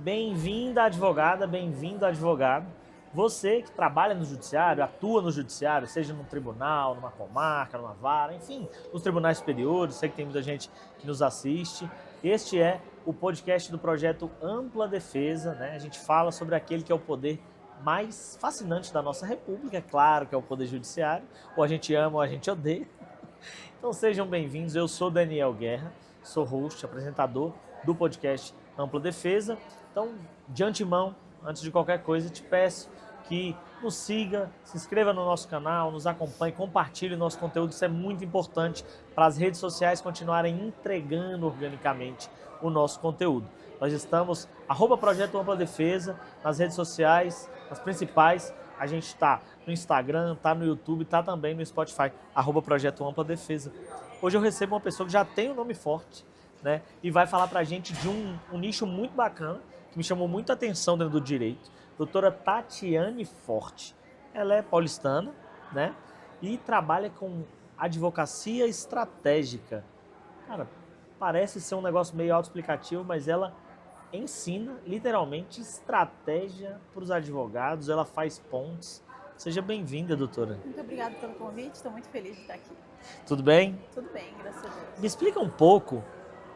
Bem-vinda, advogada, bem-vindo, advogado. Você que trabalha no judiciário, atua no judiciário, seja num tribunal, numa comarca, numa vara, enfim, nos tribunais superiores, sei que tem muita gente que nos assiste. Este é o podcast do projeto Ampla Defesa, né? A gente fala sobre aquele que é o poder mais fascinante da nossa república, é claro que é o poder judiciário, ou a gente ama ou a gente odeia. Então sejam bem-vindos, eu sou Daniel Guerra, sou host, apresentador do podcast Ampla Defesa. Então, de antemão, antes de qualquer coisa, te peço que nos siga, se inscreva no nosso canal, nos acompanhe, compartilhe o nosso conteúdo, isso é muito importante para as redes sociais continuarem entregando organicamente o nosso conteúdo. Nós estamos, @Projeto Ampla Defesa, nas redes sociais, as principais, a gente está no Instagram, está no YouTube, está também no Spotify, @Projeto Ampla Defesa. Hoje eu recebo uma pessoa que já tem um nome forte, né, e vai falar para a gente de um nicho muito bacana, que me chamou muita atenção dentro do direito, doutora Tatiane Forte. Ela é paulistana, né, e trabalha com advocacia estratégica. Cara, parece ser um negócio meio autoexplicativo, mas ela ensina literalmente estratégia para os advogados, ela faz pontes. Seja bem-vinda, doutora. Muito obrigada pelo convite, estou muito feliz de estar aqui. Tudo bem? Tudo bem, graças a Deus. Me explica um pouco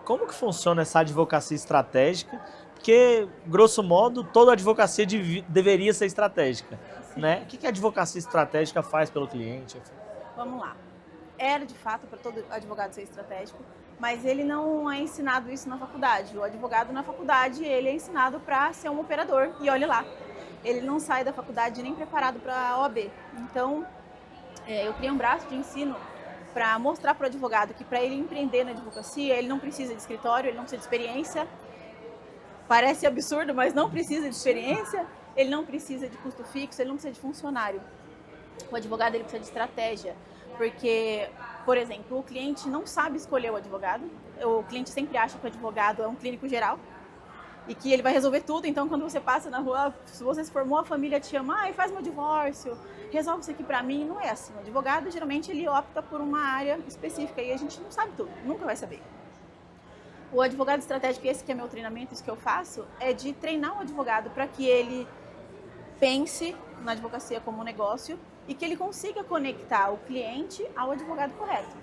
como que funciona essa advocacia estratégica, porque, grosso modo, toda advocacia deveria ser estratégica, né? O que a advocacia estratégica faz pelo cliente? Vamos lá. Era, de fato, para todo advogado ser estratégico, mas ele não é ensinado isso na faculdade. O advogado na faculdade, ele é ensinado para ser um operador, e olhe lá. Ele não sai da faculdade nem preparado para a OAB. Então, eu criei um braço de ensino para mostrar para o advogado que para ele empreender na advocacia, ele não precisa de escritório, ele não precisa de experiência. Parece absurdo, mas não precisa de experiência, ele não precisa de custo fixo, ele não precisa de funcionário. O advogado ele precisa de estratégia, porque, por exemplo, o cliente não sabe escolher o advogado, o cliente sempre acha que o advogado é um clínico geral e que ele vai resolver tudo. Então, quando você passa na rua, se você se formou, a família te chama, faz meu divórcio, resolve isso aqui pra mim. Não é assim. O advogado, geralmente, ele opta por uma área específica e a gente não sabe tudo, nunca vai saber. O advogado estratégico, esse que é meu treinamento, isso que eu faço, é de treinar o advogado para que ele pense na advocacia como um negócio e que ele consiga conectar o cliente ao advogado correto.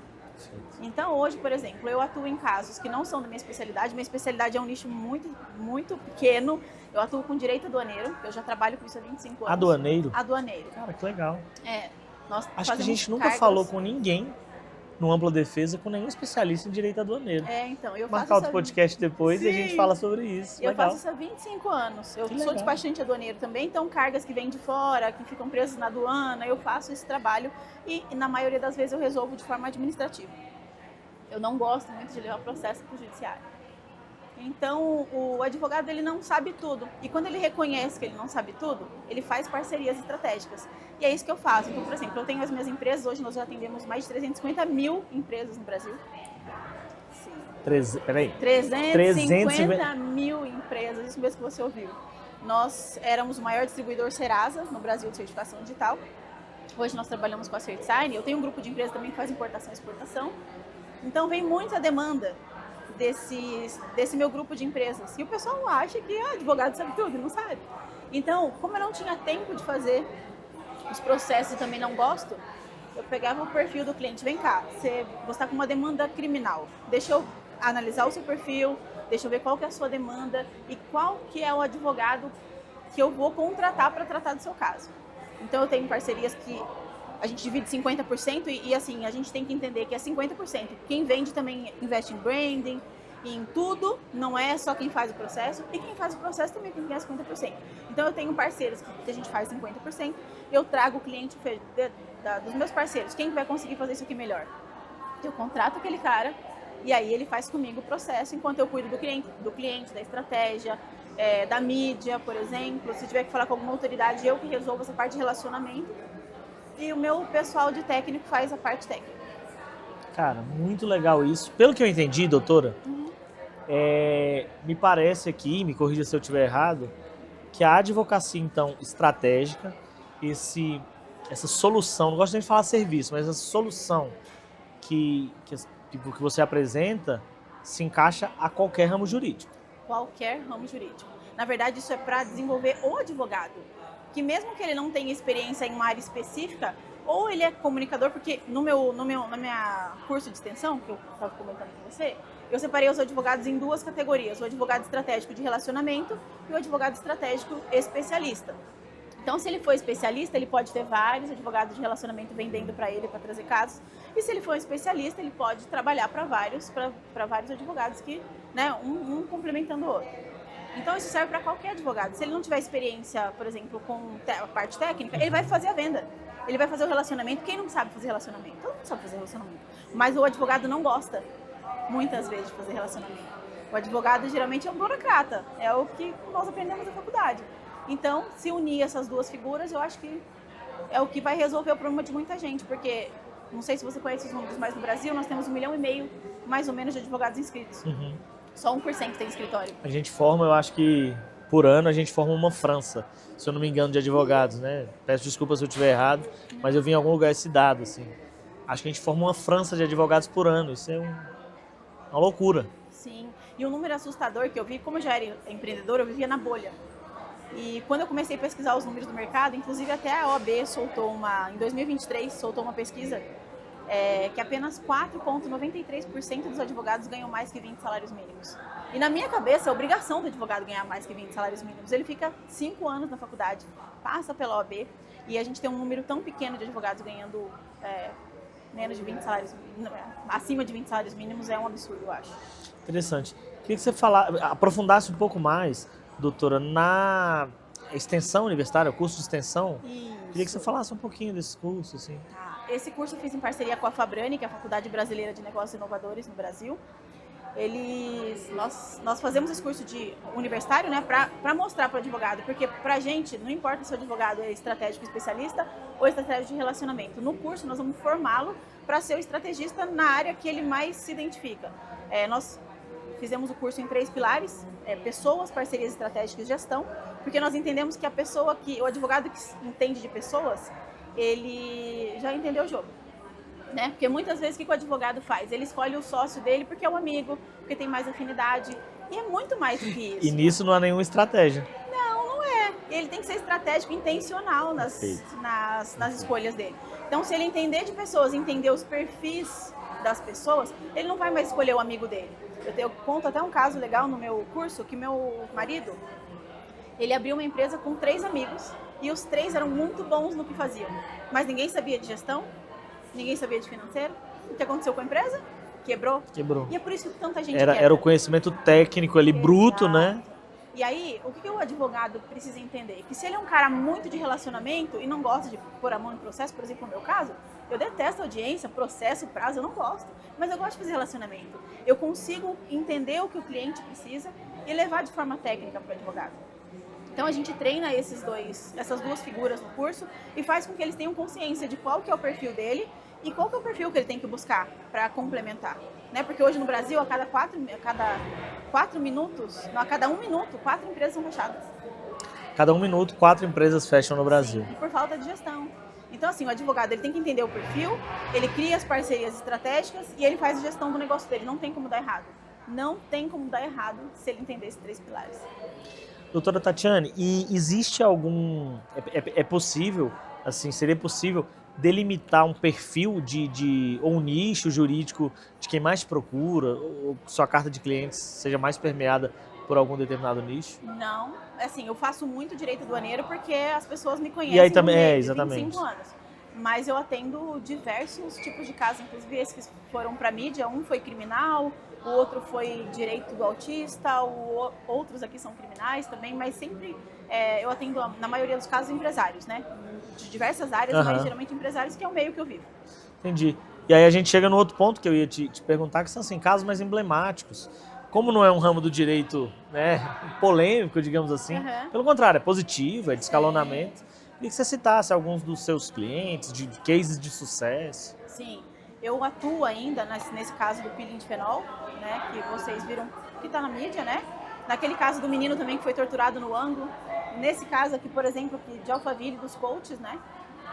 Então, hoje, por exemplo, eu atuo em casos que não são da minha especialidade é um nicho muito pequeno. Eu atuo com direito aduaneiro, eu já trabalho com isso há 25 anos. Aduaneiro? Aduaneiro. Cara, que legal. Nós acho que a gente nunca cargos... falou com ninguém no Ampla Defesa, com nenhum especialista em direito aduaneiro. Então, eu marcar outro podcast depois Sim. E a gente fala sobre isso. Eu legal. faço isso há 25 anos. Eu sou despachante aduaneiro também, então cargas que vêm de fora, que ficam presas na aduana, eu faço esse trabalho e na maioria das vezes eu resolvo de forma administrativa. Eu não gosto muito de levar processo para o judiciário. Então, o advogado ele não sabe tudo. E quando ele reconhece que ele não sabe tudo, ele faz parcerias estratégicas. E é isso que eu faço. Então, por exemplo, eu tenho as minhas empresas, hoje nós já atendemos mais de 350 mil empresas no Brasil. Sim. 350 mil empresas, isso mesmo que você ouviu. Nós éramos o maior distribuidor Serasa no Brasil de certificação digital. Hoje nós trabalhamos com a CertSign. Eu tenho um grupo de empresas também que faz importação e exportação. Então, vem muita demanda desse meu grupo de empresas. E o pessoal acha que advogado sabe tudo, não sabe. Então, como eu não tinha tempo de fazer os processos e também não gosto, eu pegava o perfil do cliente. Vem cá, você está com uma demanda criminal. Deixa eu analisar o seu perfil, deixa eu ver qual que é a sua demanda e qual que é o advogado que eu vou contratar para tratar do seu caso. Então, eu tenho parcerias que a gente divide 50% e assim, a gente tem que entender que é 50%. Quem vende também investe em branding, em tudo, não é só quem faz o processo, e quem faz o processo também tem que ganhar 50%. Então eu tenho parceiros que a gente faz 50%, eu trago o cliente dos meus parceiros, quem vai conseguir fazer isso aqui melhor? Eu contrato aquele cara e aí ele faz comigo o processo, enquanto eu cuido do cliente, da estratégia, da mídia, por exemplo. Se tiver que falar com alguma autoridade, eu que resolvo essa parte de relacionamento. E o meu pessoal de técnico faz a parte técnica. Cara, muito legal isso. Pelo que eu entendi, doutora, me parece aqui, me corrija se eu estiver errado, que a advocacia, então, estratégica, essa solução, não gosto nem de falar serviço, mas essa solução que você apresenta se encaixa a qualquer ramo jurídico. Qualquer ramo jurídico. Na verdade, isso é para desenvolver o advogado, que mesmo que ele não tenha experiência em uma área específica, ou ele é comunicador, porque na minha curso de extensão, que eu estava comentando com você, eu separei os advogados em duas categorias, o advogado estratégico de relacionamento e o advogado estratégico especialista. Então, se ele for especialista, ele pode ter vários advogados de relacionamento vendendo para ele, para trazer casos. E se ele for especialista, ele pode trabalhar para vários advogados que, né, um complementando o outro. Então, isso serve para qualquer advogado. Se ele não tiver experiência, por exemplo, com a parte técnica, ele vai fazer a venda. Ele vai fazer o relacionamento. Quem não sabe fazer relacionamento? Todo mundo sabe fazer relacionamento. Mas o advogado não gosta, muitas vezes, de fazer relacionamento. O advogado, geralmente, é um burocrata. É o que nós aprendemos na faculdade. Então, se unir essas duas figuras, eu acho que é o que vai resolver o problema de muita gente, porque, não sei se você conhece os números, mas no Brasil nós temos 1,5 milhão, mais ou menos, de advogados inscritos. Só 1% tem escritório. A gente forma, eu acho que por ano a gente forma uma França, se eu não me engano, de advogados, né? Peço desculpas se eu estiver errado, mas eu vi em algum lugar esse dado, assim. Acho que a gente forma uma França de advogados por ano, isso é uma loucura. Sim, e um número assustador que eu vi, como eu já era empreendedora, eu vivia na bolha. E quando eu comecei a pesquisar os números do mercado, inclusive até a OAB em 2023, soltou uma pesquisa que apenas 4,93% dos advogados ganham mais que 20 salários mínimos. E na minha cabeça, é obrigação do advogado ganhar mais que 20 salários mínimos. Ele fica 5 anos na faculdade, passa pela OAB, e a gente tem um número tão pequeno de advogados ganhando menos de 20 salários mínimos, acima de 20 salários mínimos, é um absurdo, eu acho. Interessante. Queria que você aprofundasse um pouco mais, doutora, na extensão universitária, o curso de extensão. Isso. Queria que você falasse um pouquinho desse curso, assim. Tá. Esse curso eu fiz em parceria com a Fabrani, que é a Faculdade Brasileira de Negócios Inovadores no Brasil. Nós fazemos esse curso de universitário, né, para mostrar para o advogado, porque para a gente não importa se o advogado é estratégico especialista ou estratégico de relacionamento. No curso nós vamos formá-lo para ser o estrategista na área que ele mais se identifica. Nós fizemos o curso em 3 pilares: pessoas, parcerias estratégicas e gestão, porque nós entendemos que o advogado que entende de pessoas, ele já entendeu o jogo. Né? Porque muitas vezes o que o advogado faz? Ele escolhe o sócio dele porque é um amigo, porque tem mais afinidade, e é muito mais do que isso. E nisso não há nenhuma estratégia. Não é. Ele tem que ser estratégico, intencional nas escolhas dele. Então, se ele entender de pessoas, entender os perfis das pessoas, ele não vai mais escolher o amigo dele. Eu conto até um caso legal no meu curso, que meu marido, ele abriu uma empresa com 3 amigos, e os 3 eram muito bons no que faziam, mas ninguém sabia de gestão, ninguém sabia de financeiro. O que aconteceu com a empresa? Quebrou. E é por isso que tanta gente era o conhecimento técnico ali, bruto, né? E aí, o que o advogado precisa entender? Que se ele é um cara muito de relacionamento e não gosta de pôr a mão em processo, por exemplo, no meu caso, eu detesto audiência, processo, prazo, eu não gosto. Mas eu gosto de fazer relacionamento. Eu consigo entender o que o cliente precisa e levar de forma técnica para o advogado. Então a gente treina essas 2 figuras no curso e faz com que eles tenham consciência de qual que é o perfil dele e qual que é o perfil que ele tem que buscar para complementar, né? Porque hoje no Brasil, a cada 1 minuto, 4 empresas são fechadas. Cada 1 minuto, 4 empresas fecham no Brasil. Sim, e por falta de gestão. Então, assim, o advogado ele tem que entender o perfil, ele cria as parcerias estratégicas e ele faz a gestão do negócio dele. Não tem como dar errado. Não tem como dar errado se ele entender esses 3 pilares. Doutora Tatiane, e existe é possível, assim, seria possível delimitar um perfil ou um nicho jurídico de quem mais procura, ou sua carta de clientes seja mais permeada por algum determinado nicho? Não, assim, eu faço muito direito aduaneiro porque as pessoas me conhecem. E aí também, exatamente. 25 anos. Mas eu atendo diversos tipos de casos, inclusive esses que foram para mídia. Um foi criminal, o outro foi direito do autista, outros aqui são criminais também, mas sempre eu atendo, na maioria dos casos, empresários, né? De diversas áreas, mas geralmente empresários, que é o meio que eu vivo. Entendi. E aí a gente chega no outro ponto que eu ia te perguntar, que são assim, casos mais emblemáticos. Como não é um ramo do direito, né, polêmico, digamos assim, pelo contrário, é positivo, é de escalonamento. Queria que você citasse alguns dos seus clientes, de cases de sucesso. Sim, eu atuo ainda nesse caso do peeling de fenol, né, que vocês viram que está na mídia, né? Naquele caso do menino também que foi torturado no ângulo. Nesse caso aqui, por exemplo, de Alphaville, dos coaches, né?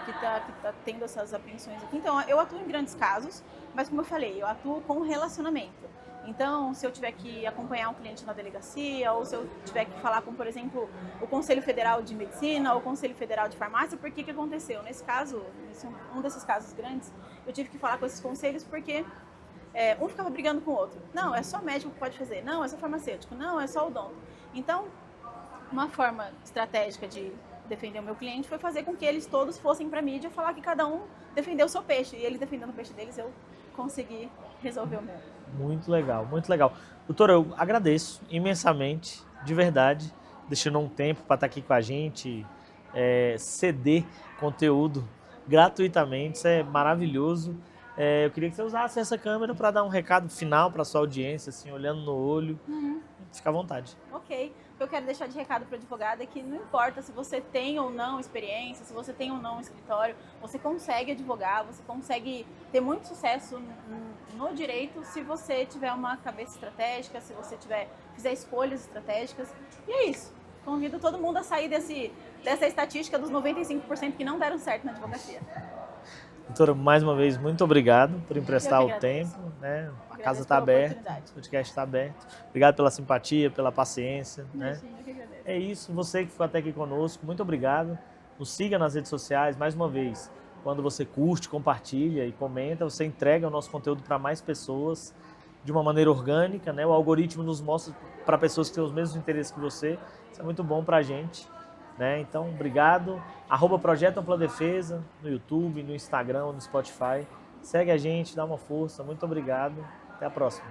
Que tá tendo essas apreensões aqui. Então, eu atuo em grandes casos, mas como eu falei, eu atuo com relacionamento. Então, se eu tiver que acompanhar um cliente na delegacia, ou se eu tiver que falar com, por exemplo, o Conselho Federal de Medicina ou o Conselho Federal de Farmácia, por que aconteceu? Nesse caso, um desses casos grandes, eu tive que falar com esses conselhos porque um ficava brigando com o outro. Não, é só médico que pode fazer. Não, é só farmacêutico. Não, é só odonto. Então, uma forma estratégica de defender o meu cliente foi fazer com que eles todos fossem para a mídia falar que cada um defendeu o seu peixe. E eles defendendo o peixe deles, eu consegui resolver o meu. Muito legal, muito legal. Doutora, eu agradeço imensamente, de verdade, deixando um tempo para estar aqui com a gente, ceder conteúdo gratuitamente, isso é maravilhoso. Eu queria que você usasse essa câmera para dar um recado final para sua audiência, assim, olhando no olho. Fica à vontade. Ok. O que eu quero deixar de recado para o advogado é que não importa se você tem ou não experiência, se você tem ou não escritório, você consegue advogar, você consegue ter muito sucesso no direito se você tiver uma cabeça estratégica, se você fizer escolhas estratégicas. E é isso. Convido todo mundo a sair dessa estatística dos 95% que não deram certo na advocacia. Doutora, mais uma vez, muito obrigado por emprestar o tempo, né? A casa está aberta, o podcast está aberto. Obrigado pela simpatia, pela paciência, né? É isso, você que ficou até aqui conosco, muito obrigado. Nos siga nas redes sociais, mais uma vez. Quando você curte, compartilha e comenta, você entrega o nosso conteúdo para mais pessoas de uma maneira orgânica, né? O algoritmo nos mostra para pessoas que têm os mesmos interesses que você. Isso é muito bom para a gente. Né? Então, obrigado. @Projeto Ampla Defesa no YouTube, no Instagram, no Spotify. Segue a gente, dá uma força. Muito obrigado. Até a próxima.